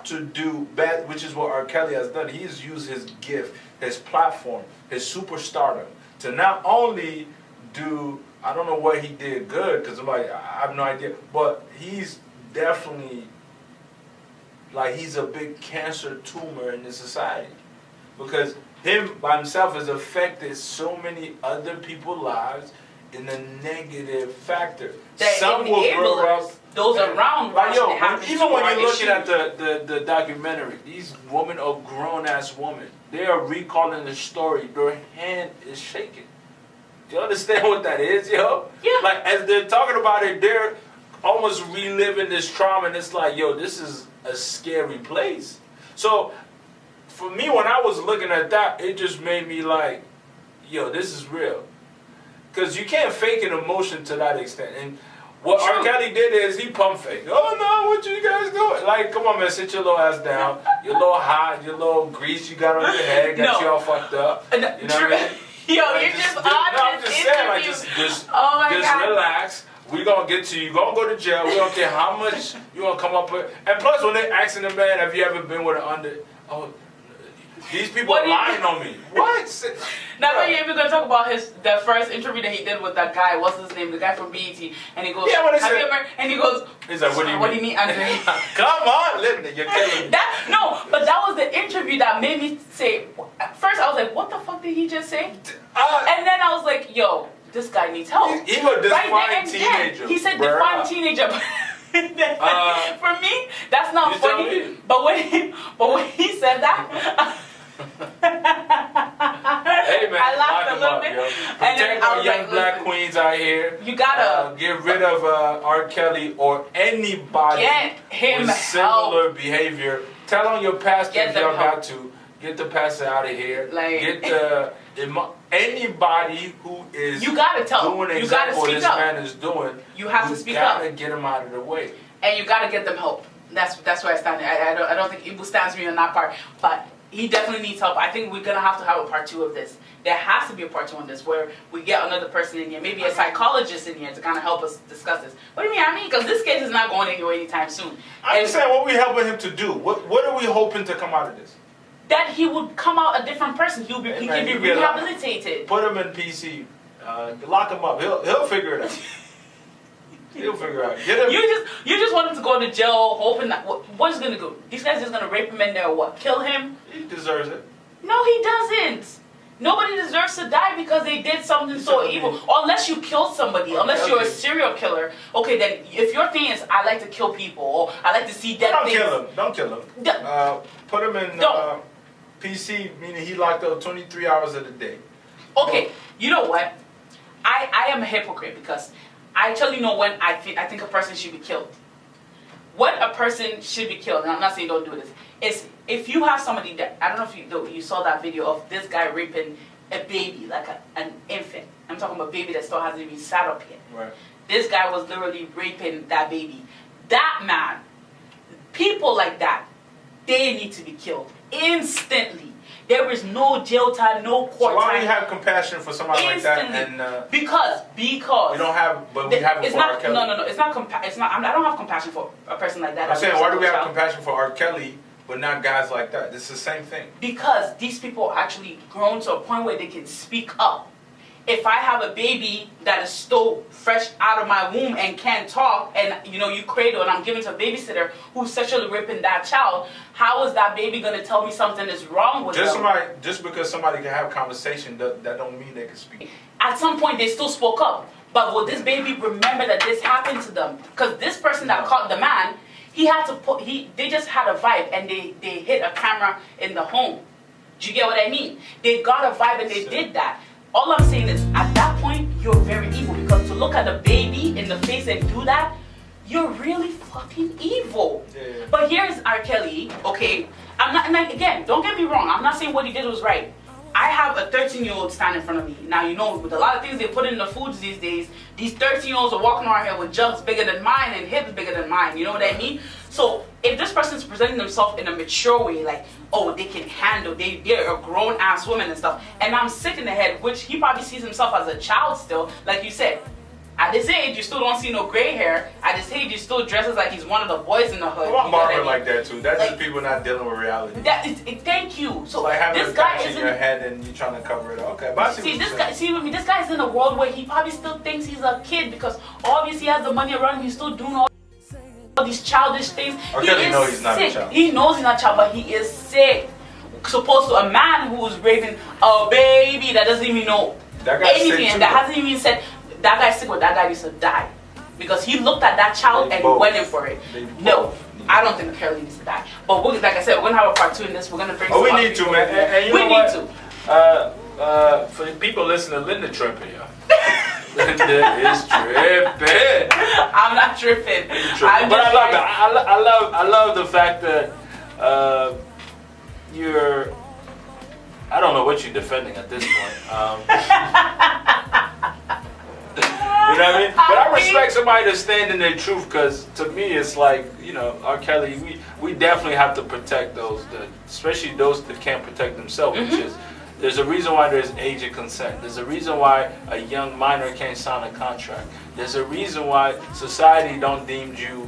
to do bad, which is what R. Kelly has done. He's used his gift, his platform, his superstardom to not only do, I don't know what he did good, because I'm like, I have no idea, but he's definitely, like, he's a big cancer tumor in the society. Because him by himself has affected so many other people's lives in a negative factor. Some will grow up. Those around. Like, yo, even when you're looking at the documentary, these women are grown-ass women. They are recalling the story. Their hand is shaking. Do you understand what that is, yo? Yeah. Like, as they're talking about it, they're almost reliving this trauma, and it's like, yo, this is a scary place. So, for me, when I was looking at that, it just made me like, yo, this is real. Because you can't fake an emotion to that extent. And what R. Kelly did is he pump faked. Oh no, what you guys doing? Like, come on, man, sit your little ass down. You're a little hot, your little grease you got on your head, got you all fucked up. You know what I mean? Yo, you're just on I'm this just saying, like, interview. just God. relax. We gonna get to you. Gonna go to jail. We don't care how much you gonna come up with. And plus, when they asking the man, have you ever been with an under? Oh, these people are lying on me. What? Now that you're even gonna talk about the first interview that he did with that guy. What's his name? The guy from BET. And he goes, Yeah, what is have it? you ever? And he goes, He's like, what do you what mean? do you mean, Andre? Come on, Linda, you're killing me. But that was the interview that made me say. At first, I was like, what the fuck did he just say? And then I was like, yo, this guy needs help. He a defiant then, teenager. He said bruh. defiant teenager. For me, that's not You tell funny. me. But when he said that. Hey man, I laughed lock a him little up, bit. yo. And then Protect I our was young like, black listen, queens out here. you gotta get rid of R. Kelly or anybody get him with similar help. behavior. Tell on your pastor Get if them y'all help. got to. Get the pastor out of here. Like- Get anybody who is You gotta tell doing them. You exactly gotta what speak this up. man is doing. You have to speak up. You gotta get him out of the way. And you gotta get them help. That's where I stand. I don't think Ibou stands me on that part, but he definitely needs help. I think we're gonna have to have a part 2 of this. There has to be a part 2 on this where we get another person in here, maybe a psychologist in here to kind of help us discuss this. What do you mean? I mean, because this case is not going anywhere anytime soon. I'm just saying, what we helping him to do? What are we hoping to come out of this? That he would come out a different person. He Man, can be you get out. rehabilitated. Put him in PC. Lock him up. He'll figure it out. He'll figure it out. Get him. You just want him to go to jail, hoping that what's gonna go? These guys just gonna rape him in there or what? Kill him? He deserves it. No, he doesn't. Nobody deserves to die because they did something so evil. Unless you killed somebody, unless you're a serial killer. Okay, then if your thing is I like to kill people or I like to see dead things. Don't kill him. Put him in PC, meaning he locked up 23 hours of the day. Okay, you know what? I am a hypocrite because I actually know when I think a person should be killed. What a person should be killed, and I'm not saying don't do this, is if you have somebody that, I don't know if you saw that video of this guy raping a baby, like an infant. I'm talking about a baby that still hasn't even sat up yet. Right. This guy was literally raping that baby. That man, people like that, they need to be killed instantly. There is no jail time, no court So why time. do you have compassion for somebody like that? And Because we don't have, but we have it it's for not, R. Kelly. No. It's not. I don't have compassion for a person like that. I'm saying, why do we have compassion for R. Kelly, but not guys like that? It's the same thing. Because these people are actually grown to a point where they can speak up. If I have a baby that is still fresh out of my womb and can't talk, and you cradle, and I'm giving to a babysitter who's sexually raping that child, how is that baby gonna tell me something is wrong with them? Just because somebody can have a conversation, that don't mean they can speak. At some point, they still spoke up. But will this baby remember that this happened to them? Because this person that caught the man, they just had a vibe and they hit a camera in the home. Do you get what I mean? They got a vibe and they did that. All I'm saying is, at that point, you're very evil. Because to look at the baby in the face and do that, you're really fucking evil. Yeah. But here's R. Kelly, okay? I'm not, and again, don't get me wrong. I'm not saying what he did was right. I have a 13-year-old standing in front of me. Now, with a lot of things they put in the foods these days, these 13-year-olds are walking around here with jugs bigger than mine and hips bigger than mine. You know what I mean? So, if this person's presenting themselves in a mature way, like, oh, they can handle, they're a grown-ass woman and stuff, and I'm sick in the head, which he probably sees himself as a child still, like you said. At this age, you still don't see no gray hair. At this age, he still dresses like he's one of the boys in the hood. I'm Marvin like that too. That's just people not dealing with reality. Thank you. So like having this a guy patch is in your head and you trying to cover it up. Okay, but I see this guy. See with me, this guy's in a world where he probably still thinks he's a kid because obviously he has the money around him. He's still doing all these childish things. He knows he's not a child. He knows he's not a child, but he is sick. Supposed to a man who's raping a baby that doesn't even know anything and that hasn't even said. That guy's sick, but that guy needs to die. Because he looked at that child and went in for it. No, I don't think Kelly needs to die. But like I said, we're going to have a part 2 in this. We're going to bring we need to, man. And we need to. For the people listening, Linda tripping, yo. Linda is tripping. I'm not tripping. But I love it. I love the fact that you're I don't know what you're defending at this point. You know what I mean? But I respect somebody that's standing their truth, because to me it's like, you know, R. Kelly, we definitely have to protect those, especially those that can't protect themselves, which is, there's a reason why there's age of consent. There's a reason why a young minor can't sign a contract. There's a reason why society don't deem you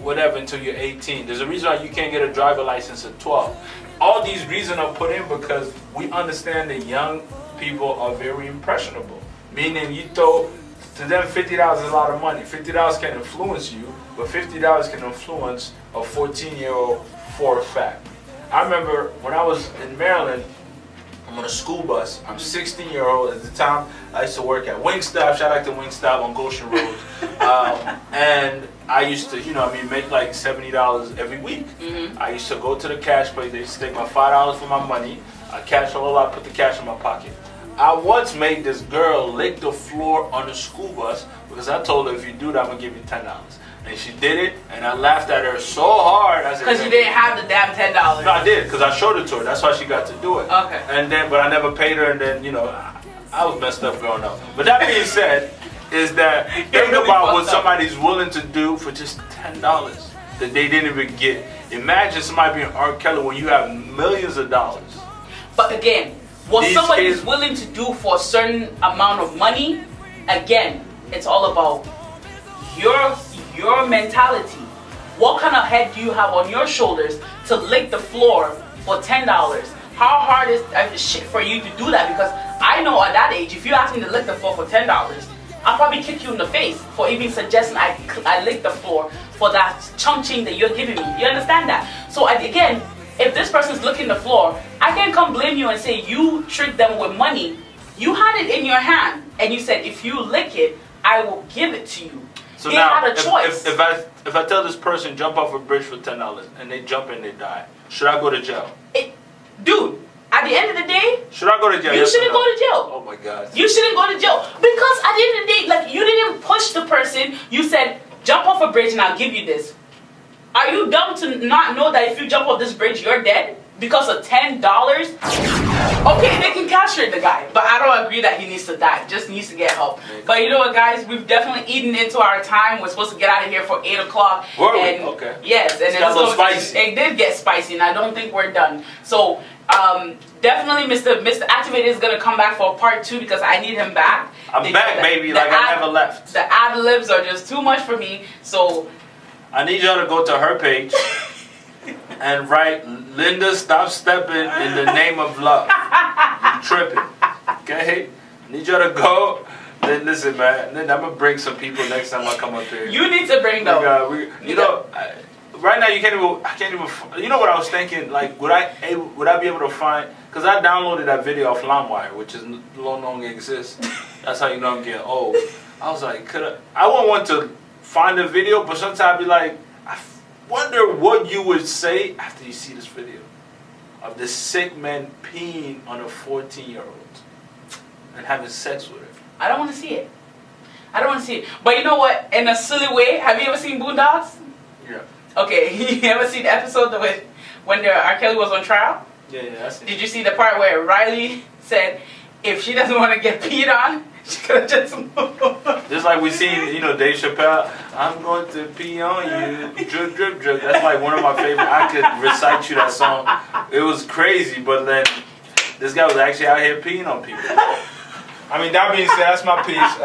whatever until you're 18. There's a reason why you can't get a driver license at 12. All these reasons are put in because we understand that young people are very impressionable. Meaning you throw, to them $50 is a lot of money. $50 can influence you, but $50 can influence a 14-year-old for a fact. I remember when I was in Maryland, I'm on a school bus. I'm 16-year-old. At the time, I used to work at Wingstop. Shout out to Wingstop on Goshen Road. And I used to, you know, I mean, make like $70 every week. I used to go to the cash place. They used to take my $5 for my money. I cash all out, put the cash in my pocket. I once made this girl lick the floor on the school bus because I told her, if you do that, I'm going to give you $10. And she did it, and I laughed at her so hard. Because you didn't have the damn $10. No, I did, because I showed it to her. That's why she got to do it. Okay. And then, but I never paid her, and then, you know, I was messed up growing up. But that being said, is that think really about what fucked up. somebody's willing to do for just $10 that they didn't even get. Imagine somebody being R. Kelly when you have millions of dollars. But again, what These somebody kids- is willing to do for a certain amount of money, again, it's all about your mentality. What kind of head do you have on your shoulders to lick the floor for $10? How hard is shit for you to do that? Because I know at that age, if you ask me to lick the floor for $10, I'll probably kick you in the face for even suggesting I lick the floor for that chunking that you're giving me. You understand that? So again, if this person's licking the floor, I can't come blame you and say you tricked them with money. You had it in your hand and you said, if you lick it, I will give it to you. So they now, had a choice. if I tell this person jump off a bridge for $10 and they jump and they die, should I go to jail? Dude, at the end of the day, should I go to jail? you Yes or shouldn't no? go to jail. Oh my God. You shouldn't go to jail. Because at the end of the day, like, you didn't push the person. You said, jump off a bridge and I'll give you this. Are you dumb to not know that if you jump off this bridge, you're dead? Because of $10? Okay, they can castrate the guy, but I don't agree that he needs to die. Just needs to get help. But you know what, guys? We've definitely eaten into our time. We're supposed to get out of here for 8 o'clock. Were we? And Okay. yes, and Got a little spicy. It did get spicy, and I don't think we're done. So definitely, Mr. Activated is gonna come back for part 2 because I need him back. I'm back, baby. Like I never left. The ad libs are just too much for me. So I need y'all to go to her page and write, Linda, stop stepping in the name of love. You tripping. Okay? I need y'all to go. Then listen, man. Then I'm going to bring some people next time I come up here. you need to bring them. You know, right now I can't even, you know what I was thinking? Like, would I be able to find, because I downloaded that video off LimeWire, which is no longer exists. That's how you know I'm getting old. I was like, I wouldn't want to find a video, but sometimes I'd be like, I wonder what you would say after you see this video of this sick man peeing on a 14-year-old and having sex with her. I don't want to see it. I don't want to see it. But you know what? In a silly way, have you ever seen Boondocks? Yeah. Okay, you ever seen the episode when R. Kelly was on trial? Yeah. Did you see the part where Riley said, if she doesn't want to get peed on, she could have just moved? Just like we seen, you know, Dave Chappelle, I'm going to pee on you, drip, drip, drip. That's like one of my favorite. I could recite you that song. It was crazy, but then this guy was actually out here peeing on people. I mean, that being said, that's my piece.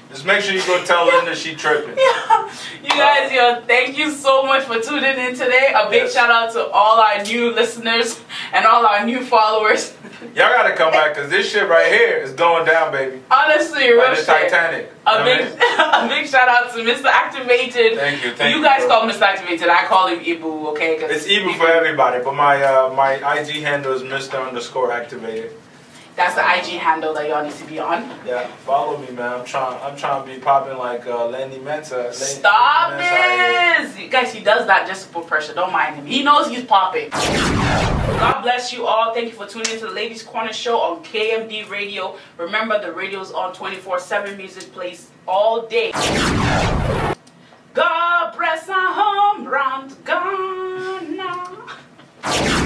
Just make sure you go tell Linda she tripping. You guys, thank you so much for tuning in today. A big shout out to all our new listeners and all our new followers. Y'all gotta come back because this shit right here is going down, baby. Honestly, real Like the shit. Titanic. A big shout out to Mr. Activated. Thank you. You guys call him Mr. Activated. I call him Ibou, okay? It's Ibou for everybody, but my IG handle is Mr._Activated. That's the IG handle that y'all need to be on. Yeah, follow me, man. I'm trying to be popping like Lady Mensah. Stop this! Guys, he does that just to put pressure. Don't mind him. He knows he's popping. God bless you all. Thank you for tuning in to the Ladies Corner Show on KMD Radio. Remember, the radio's on 24/7. Music plays all day. God bless our home run. Gone now.